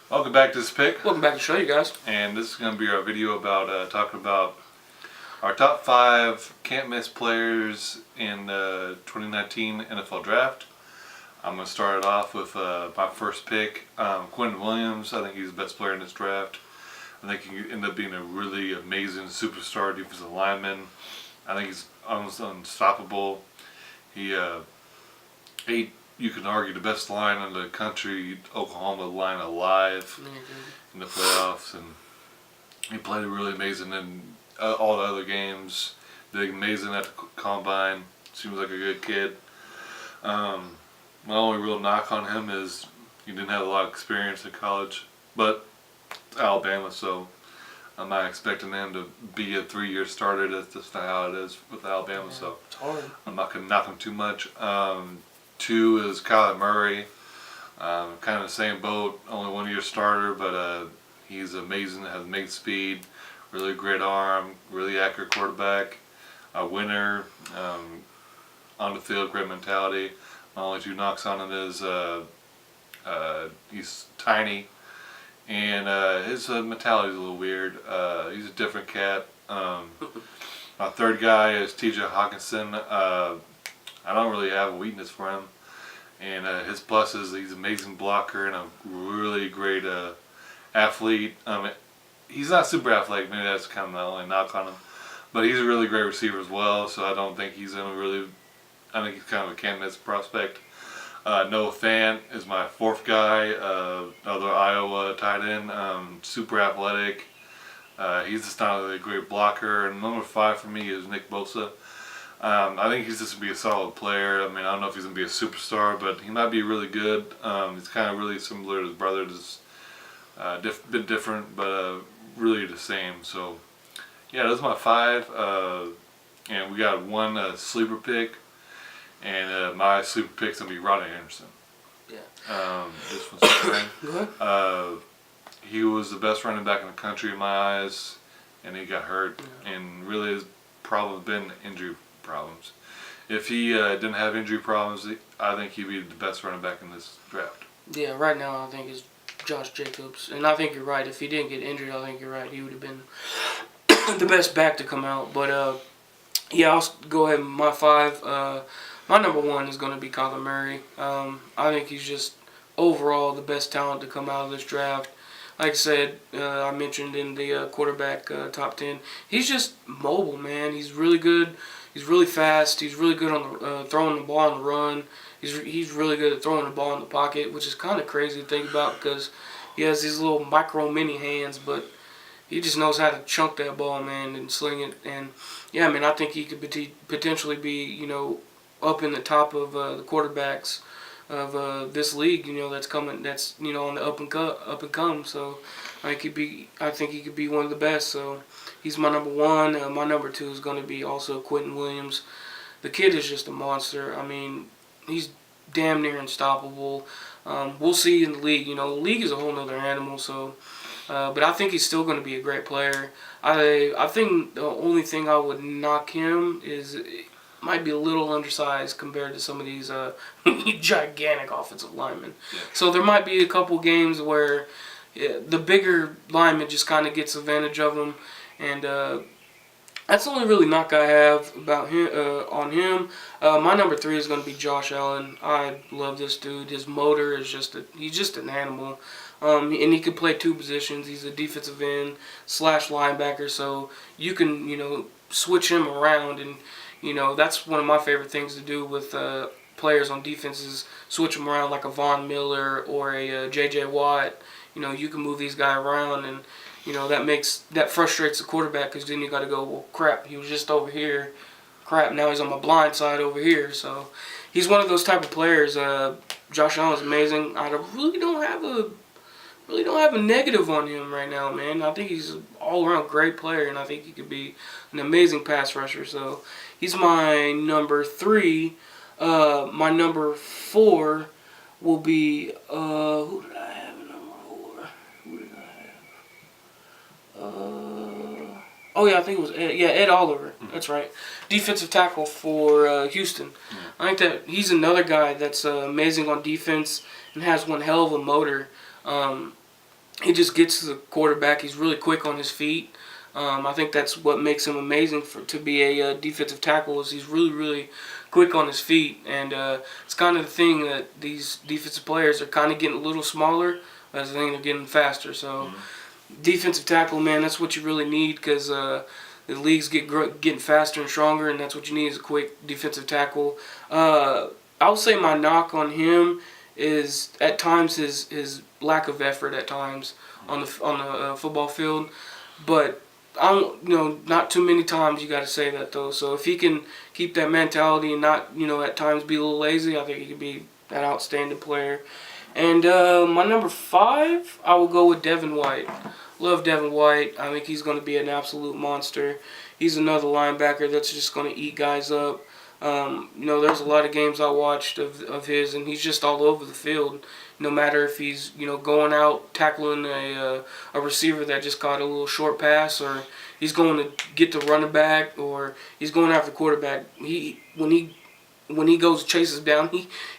Welcome back to this pick. Welcome back to the show, you guys. And this is going to be our video about talking about our top 5 can't miss players in the 2019 NFL Draft. I'm going to start it off with my first pick, Quinnen Williams. I think he's the best player in this draft. I think he ended up being a really amazing superstar defensive lineman. I think he's almost unstoppable. He you can argue the best line in the country, Oklahoma line alive in the playoffs, and he played really amazing in all the other games. Did amazing at the combine. Seems like a good kid. My only real knock on him is he didn't have a lot of experience in college, but Alabama, so I'm not expecting him to be a 3-year starter. That's just not how it is with Alabama, so It's hard. I'm not going to knock him too much. 2 is Kyler Murray. Kind of the same boat, only 1-year starter, but he's amazing, has amazing speed, really great arm, really accurate quarterback, a winner, on the field, great mentality. My only 2 knocks on him is he's tiny, and his mentality is a little weird. He's a different cat. My 3rd guy is T.J. Hawkinson. I don't really have a weakness for him, and his plus is he's an amazing blocker and a really great athlete. He's not super athletic, maybe that's kind of the only knock on him, but he's a really great receiver as well, so I don't think he's going to really, I think he's kind of a can't miss prospect. Noah Fant is my 4th guy, another Iowa tight end, super athletic. He's just not a great blocker, and number 5 for me is Nick Bosa. I think he's just going to be a solid player. I mean, I don't know if he's going to be a superstar, but he might be really good. He's kind of really similar to his brother, just bit different, but really the same. So, yeah, those are my 5. And we got 1 sleeper pick, and my sleeper pick's going to be Rodney Anderson. Yeah. This one's spring. Go ahead. He was the best running back in the country in my eyes, and he got hurt, and really his problem has been injury problems. If he didn't have injury problems, I think he'd be the best running back in this draft. Yeah, right now I think it's Josh Jacobs, and I think you're right. If he didn't get injured, I think you're right. He would have been the best back to come out. But yeah, I'll go ahead with my 5. My number 1 is going to be Kyler Murray. I think he's just overall the best talent to come out of this draft. Like I said, I mentioned in the quarterback top 10, he's just mobile, man. He's really good. He's really fast. He's really good on throwing the ball on the run. He's really good at throwing the ball in the pocket, which is kind of crazy to think about because he has these little micro mini hands, but he just knows how to chunk that ball, man, and sling it. And yeah, man, I think he could potentially be, up in the top of the quarterbacks of this league, that's coming, that's on the up and come. So I think he could be one of the best. So he's my number 1. My number 2 is going to be also Quinnen Williams. The kid is just a monster. I mean, he's damn near unstoppable. We'll see in the league. The league is a whole nother animal. So, but I think he's still going to be a great player. I think the only thing I would knock him is might be a little undersized compared to some of these gigantic offensive linemen. Yeah. So there might be a couple games where the bigger lineman just kind of gets advantage of him, and that's the only really knock I have about him on him. My number 3 is going to be Josh Allen. I love this dude. His motor is he's just an animal. And he can play 2 positions. He's a defensive end / linebacker, so you can switch him around, and that's one of my favorite things to do with players on defense is switch them around, like a Von Miller or a J.J. Watt. You can move these guys around, and that frustrates the quarterback because then you got to go, well, crap, he was just over here. Crap, now he's on my blind side over here. So he's one of those type of players. Josh Allen's amazing. I really don't have a negative on him right now, man. I think he's an all-around great player, and I think he could be an amazing pass rusher. So he's my number 3. My number 4 will be who did I have in number 4? Who did I have? Oh yeah, I think it was Ed Oliver. Mm-hmm. That's right, defensive tackle for Houston. Mm-hmm. I think that he's another guy that's amazing on defense and has one hell of a motor. He just gets to the quarterback. He's really quick on his feet. I think that's what makes him amazing to be a defensive tackle. Is he's really quick on his feet, and it's kind of the thing that these defensive players are kind of getting a little smaller. As the thing they're getting faster. So defensive tackle, man, that's what you really need because the leagues getting faster and stronger, and that's what you need is a quick defensive tackle. I would say my knock on him is at times his lack of effort at times on the football field, but I don't, not too many times you got to say that though. So if he can keep that mentality and not, at times be a little lazy, I think he could be an outstanding player. And my number 5, I will go with Devin White. Love Devin White. I think he's going to be an absolute monster. He's another linebacker that's just going to eat guys up. There's a lot of games I watched of his, and he's just all over the field. No matter if he's going out tackling a receiver that just caught a little short pass, or he's going to get the running back, or he's going after the quarterback. When he goes chases down,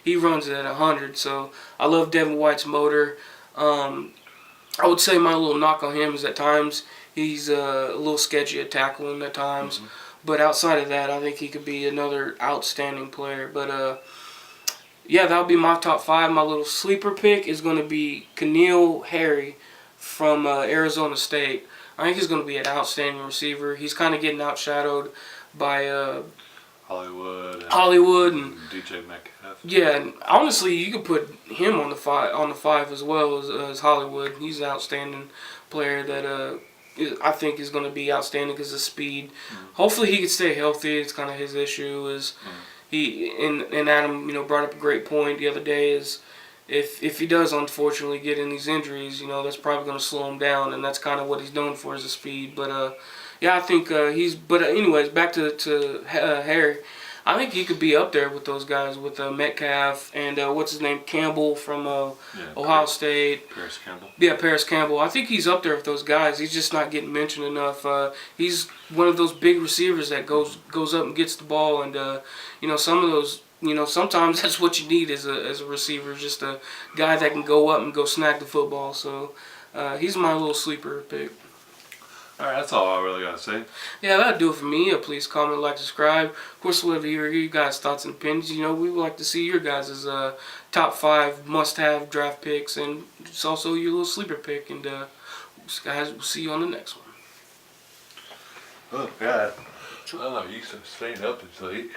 he runs it at 100. So I love Devin White's motor. I would say my little knock on him is at times he's a little sketchy at tackling at times. Mm-hmm. But outside of that, I think he could be another outstanding player. But yeah, that'll be my top 5. My little sleeper pick is going to be N'Keal Harry from Arizona State. I think he's going to be an outstanding receiver. He's kind of getting outshadowed by Hollywood and DJ Metcalf. Yeah, and honestly, you could put him on the five as well as Hollywood. He's an outstanding player that I think is going to be outstanding because of speed. Mm-hmm. Hopefully, he can stay healthy. It's kind of his issue. Is he and Adam brought up a great point the other day is if he does unfortunately get in these injuries, that's probably going to slow him down, and that's kind of what he's known for is the speed. But yeah, I think he's. But anyways, back to Harry. I think he could be up there with those guys with Metcalf and what's his name, Campbell from Ohio State. Paris Campbell. Yeah, Paris Campbell. I think he's up there with those guys. He's just not getting mentioned enough. He's one of those big receivers that goes up and gets the ball, and some of those. Sometimes that's what you need as a receiver, just a guy that can go up and go snag the football. So he's my little sleeper pick. All right, that's all I really got to say. Yeah, that'll do it for me. Please comment, like, subscribe. Of course, we'll hear you guys' thoughts and opinions. We would like to see your guys' top 5 must-have draft picks, and it's also your little sleeper pick. And guys, we'll see you on the next one. Oh, God. Oh, you staying up until 8.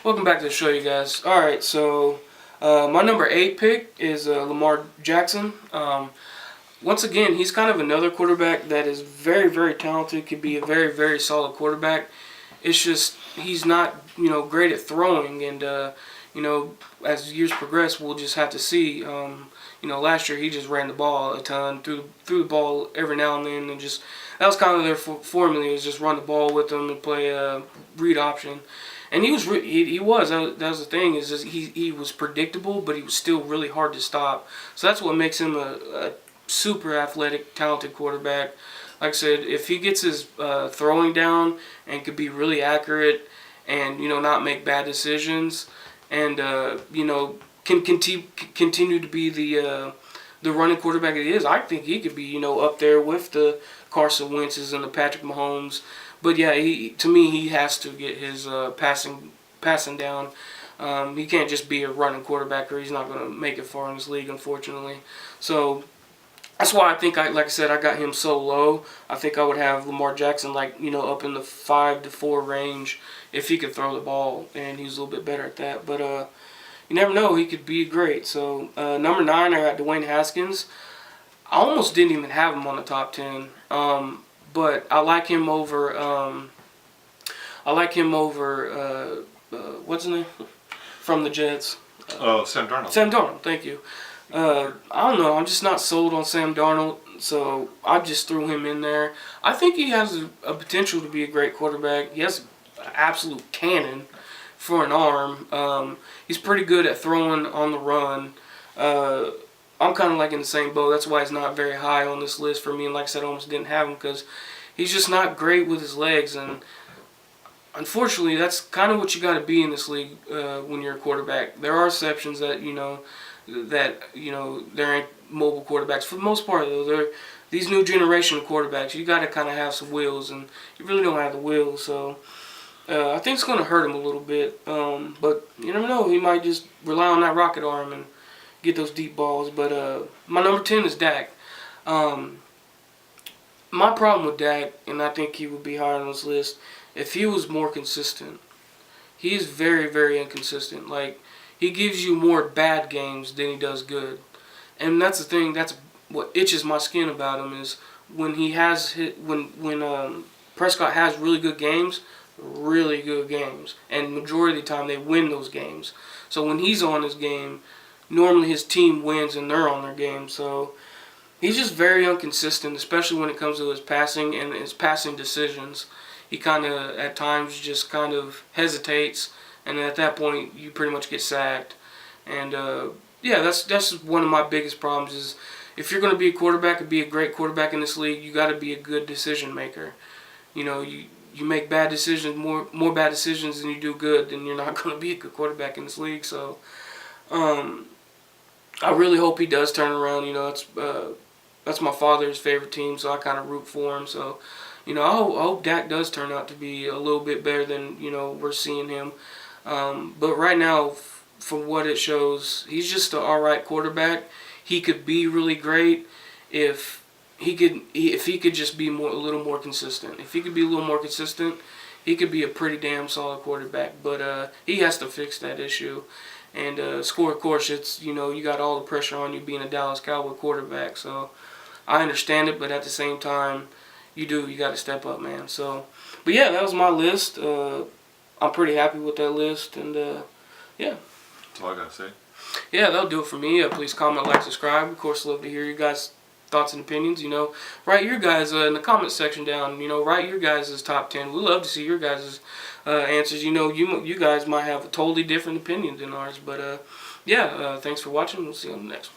Welcome back to the show, you guys. All right, so my number 8 pick is Lamar Jackson. Once again, he's kind of another quarterback that is very, very talented. Could be a very, very solid quarterback. It's just he's not, great at throwing, and as years progress, we'll just have to see. Last year he just ran the ball a ton, threw the ball every now and then, and just that was kind of their formula, is just run the ball with them and play read option. And he was that was the thing, is just he was predictable, but he was still really hard to stop. So that's what makes him a super athletic, talented quarterback. Like I said, if he gets his throwing down and could be really accurate and not make bad decisions, and can continue to be the running quarterback it is, I think he could be up there with the Carson Wentz's and the Patrick Mahomes. But yeah, to me he has to get his passing down. He can't just be a running quarterback, or he's not going to make it far in this league, unfortunately. So that's why I think like I said, I got him so low. I think I would have Lamar Jackson up in the 5 to 4 range if he could throw the ball, and he's a little bit better at that. But you never know, he could be great. So number 9, I got Dwayne Haskins. I almost didn't even have him on the top 10. But I like him over. What's his name? From the Jets. Sam Darnold. Sam Darnold. Thank you. I don't know. I'm just not sold on Sam Darnold, so I just threw him in there. I think he has a potential to be a great quarterback. He has an absolute cannon for an arm. He's pretty good at throwing on the run. I'm kind of in the same boat. That's why he's not very high on this list for me. And like I said, I almost didn't have him because he's just not great with his legs. And unfortunately, that's kind of what you got to be in this league when you're a quarterback. There are exceptions that there ain't mobile quarterbacks. For the most part, though, they're these new generation of quarterbacks. You got to kind of have some wheels, and you really don't have the wheels. So I think it's going to hurt him a little bit. But you never know. He might just rely on that rocket arm and get those deep balls. But my number 10 is Dak. My problem with Dak, and I think he would be higher on this list, if he was more consistent. He is very, very inconsistent. He gives you more bad games than he does good. And that's the thing, that's what itches my skin about him, is when he has when Prescott has really good games, and majority of the time they win those games. So when he's on his game, normally his team wins and they're on their game. So he's just very inconsistent, especially when it comes to his passing and his passing decisions. He kind of, at times, just kind of hesitates, and at that point, you pretty much get sacked. And that's one of my biggest problems, is if you're going to be a quarterback and be a great quarterback in this league, you got to be a good decision maker. You make bad decisions, more bad decisions than you do good, then you're not going to be a good quarterback in this league. So I really hope he does turn around. That's my father's favorite team, so I kind of root for him. So I hope Dak does turn out to be a little bit better than we're seeing him. But right now, from what it shows, he's just an alright quarterback. He could be really great if he could just be a little more consistent. If he could be a little more consistent, he could be a pretty damn solid quarterback. But he has to fix that issue. And of course, it's you got all the pressure on you being a Dallas Cowboy quarterback. So I understand it, but at the same time, you got to step up, man. So, but yeah, that was my list. I'm pretty happy with that list, and yeah. That's all I gotta say. Yeah, that'll do it for me. Please comment, like, subscribe. Of course, love to hear your guys' thoughts and opinions. Write your guys in the comment section down. Write your guys' top 10. We love to see your guys' answers. You guys might have a totally different opinion than ours, but yeah. Thanks for watching. We'll see you on the next one.